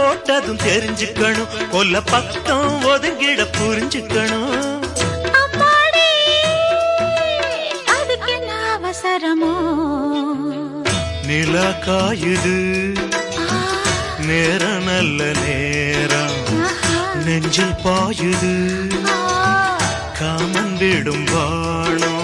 போட்டதும் தெரிஞ்சுக்கணும், கொல்ல பக்கம் ஒதுங்கிட புரிஞ்சுக்கணும். அதுக்கு என்ன அவசரமோ? நிலா காயுது, நேரம் நல்ல நேரம், நெஞ்சில் பாயுது காமன் விடும் வாழும்.